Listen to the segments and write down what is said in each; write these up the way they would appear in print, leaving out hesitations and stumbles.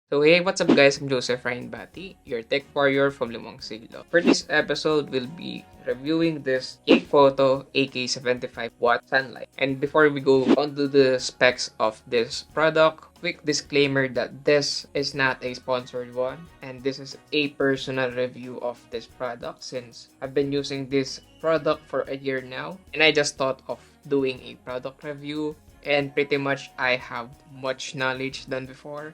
So hey, what's up guys? I'm Joseph Ryan Bati, your tech warrior from Limang Siglo. For this episode, we'll be reviewing this Yakephoto AK-75W sunlight. And before we go on to the specs of this product, quick disclaimer that this is not a sponsored one, and this is a personal review of this product since I've been using this product for a year now, and I just thought of doing a product review, and pretty much I have much knowledge than before.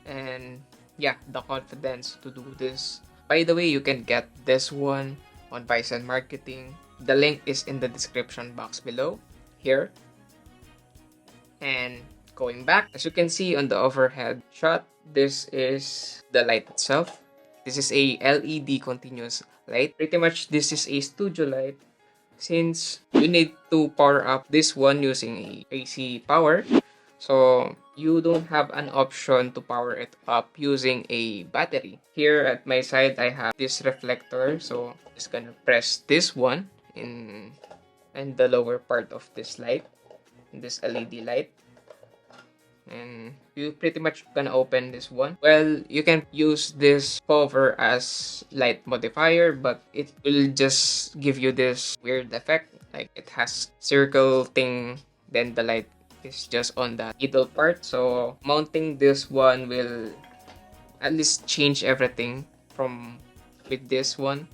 And yeah, the confidence to do this. By the way, you can get this one on Bison Marketing. The link is in the description box below here. And going back, as you can see on the overhead shot, this is the light itself. This is a LED continuous light. Pretty much this is a studio light since you need to power up this one using a AC power. So you don't have an option to power it up using a battery. Here at my side, I have this reflector. So I'm just gonna press this one in the lower part of this light, this LED light. And you pretty much gonna open this one. Well, you can use this cover as light modifier, but it will just give you this weird effect. Like it has circle thing, then the light is just on the middle part. So mounting this one will at least change everything from with this one.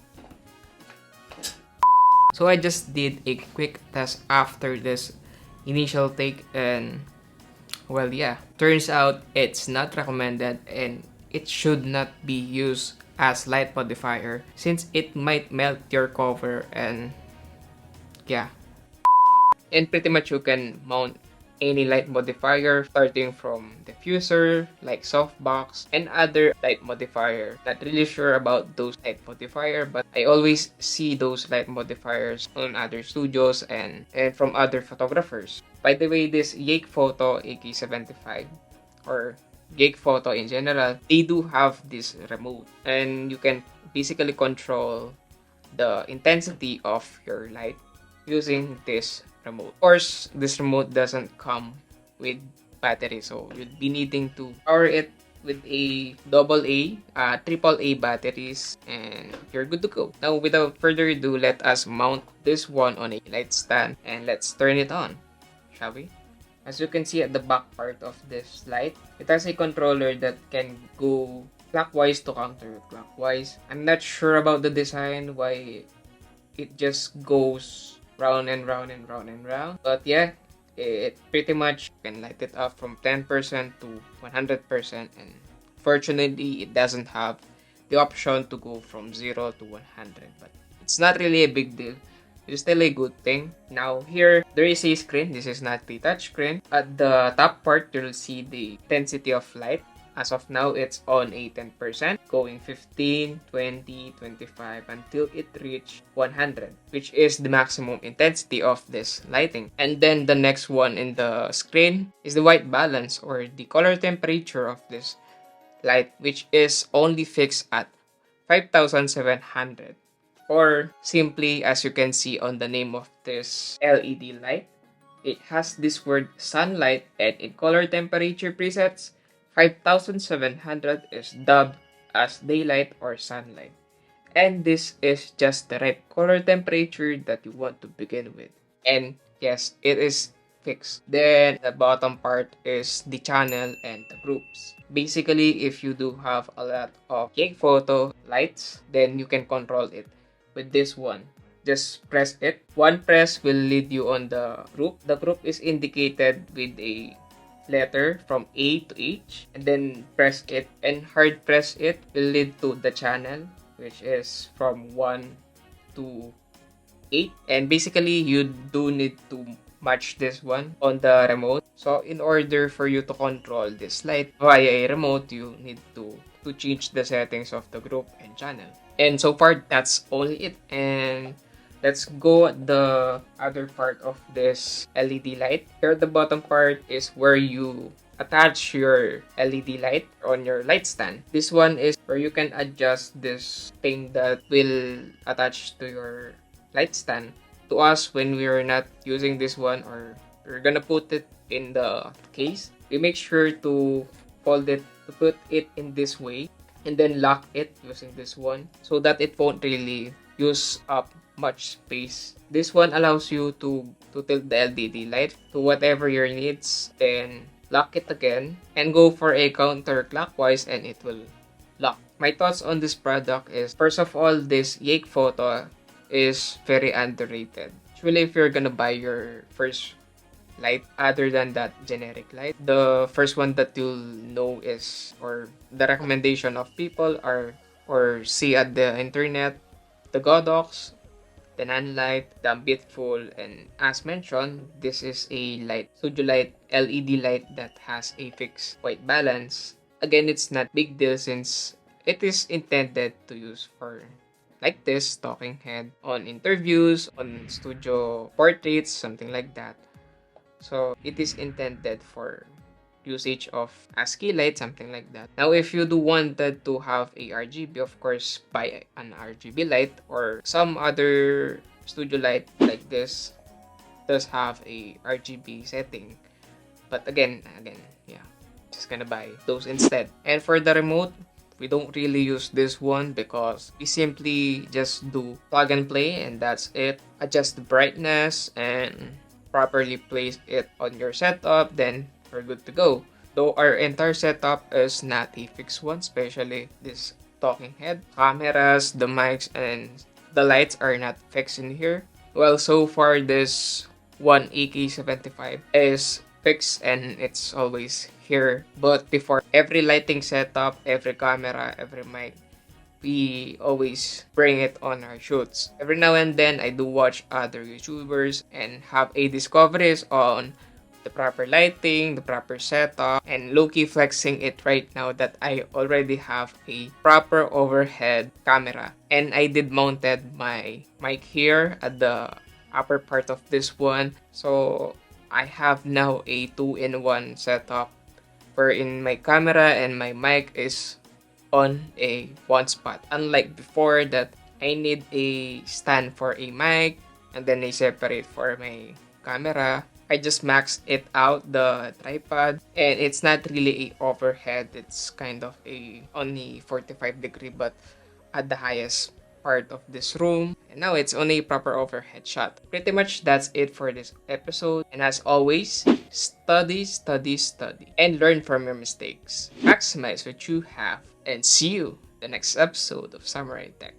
So I just did a quick test after this initial take, and well, yeah, turns out it's not recommended and it should not be used as light modifier since it might melt your cover. And yeah, and pretty much you can mount any light modifier starting from diffuser like softbox and other light modifier. Not really sure about those light modifier, but I always see those light modifiers on other studios and from other photographers. By the way, this Yakephoto AK-75 or Yakephoto in general, they do have this remote and you can basically control the intensity of your light using this remote. Of course, this remote doesn't come with battery, so you'd be needing to power it with a AA, AAA batteries, and you're good to go. Now, without further ado, let us mount this one on a light stand and let's turn it on, shall we? As you can see at the back part of this light, it has a controller that can go clockwise to counterclockwise. I'm not sure about the design, why it just goes round and round and round and round. But yeah, it pretty much can light it up from 10% to 100%. And fortunately, it doesn't have the option to go from 0 to 100. But it's not really a big deal. It's still a good thing. Now here, there is a screen. This is not the touch screen. At the top part, you'll see the intensity of light. As of now, it's on a 10%, going 15, 20, 25 until it reach 100, which is the maximum intensity of this lighting. And then the next one in the screen is the white balance or the color temperature of this light, which is only fixed at 5700. Or simply, as you can see on the name of this LED light, it has this word sunlight, and in color temperature presets, 5700 is dubbed as daylight or sunlight. And this is just the right color temperature that you want to begin with. And yes, it is fixed. Then the bottom part is the channel and the groups. Basically, if you do have a lot of Yakephoto lights, then you can control it with this one. Just press it. One press will lead you on the group. The group is indicated with a letter from A to H, and then press it and hard press it will lead to the channel, which is from 1 to 8. And basically you do need to match this one on the remote. So in order for you to control this light via a remote, you need to change the settings of the group and channel. And so far, that's only it. And let's go at the other part of this LED light. Here at the bottom part is where you attach your LED light on your light stand. This one is where you can adjust this thing that will attach to your light stand. To us, when we are not using this one or we're gonna put it in the case, we make sure to fold it to put it in this way and then lock it using this one so that it won't really use up much space. This one allows you to tilt the LED light to whatever your needs, then lock it again and go for a counterclockwise and it will lock. My thoughts on this product is, first of all, this Yakephoto is very underrated. Usually if you're gonna buy your first light other than that generic light, the first one that you'll know is, or the recommendation of people are, or see at the internet, the Godox, the Nanlite, the Ambitful, and as mentioned, this is a light, studio light, LED light that has a fixed white balance. Again, it's not big deal since it is intended to use for like this, talking head, on interviews, on studio portraits, something like that. So it is intended for usage of ASCII light, something like that. Now, if you do wanted to have a RGB, of course, buy an RGB light, or some other studio light like this does have a RGB setting. But again, yeah, just gonna buy those instead. And for the remote, we don't really use this one because we simply just do plug and play and that's it. Adjust the brightness and properly place it on your setup, then we're good to go. Though our entire setup is not a fixed one, especially this talking head, cameras, the mics, and the lights are not fixed in here. Well, so far this one AK-75 is fixed and it's always here. But before every lighting setup, every camera, every mic, we always bring it on our shoots. Every now and then, I do watch other YouTubers and have a discoveries on the proper lighting, the proper setup, and low-key flexing it right now that I already have a proper overhead camera. And I did mounted my mic here at the upper part of this one. So I have now a 2-in-1 setup wherein my camera and my mic is on a one spot. Unlike before that I need a stand for a mic and then a separate for my camera. I just maxed it out, the tripod, and it's not really a overhead. It's kind of a only 45 degree but at the highest part of this room. And now it's only a proper overhead shot. Pretty much that's it for this episode. And as always, study, study, study, and learn from your mistakes. Maximize what you have, and see you the next episode of Samu-Rye Tech.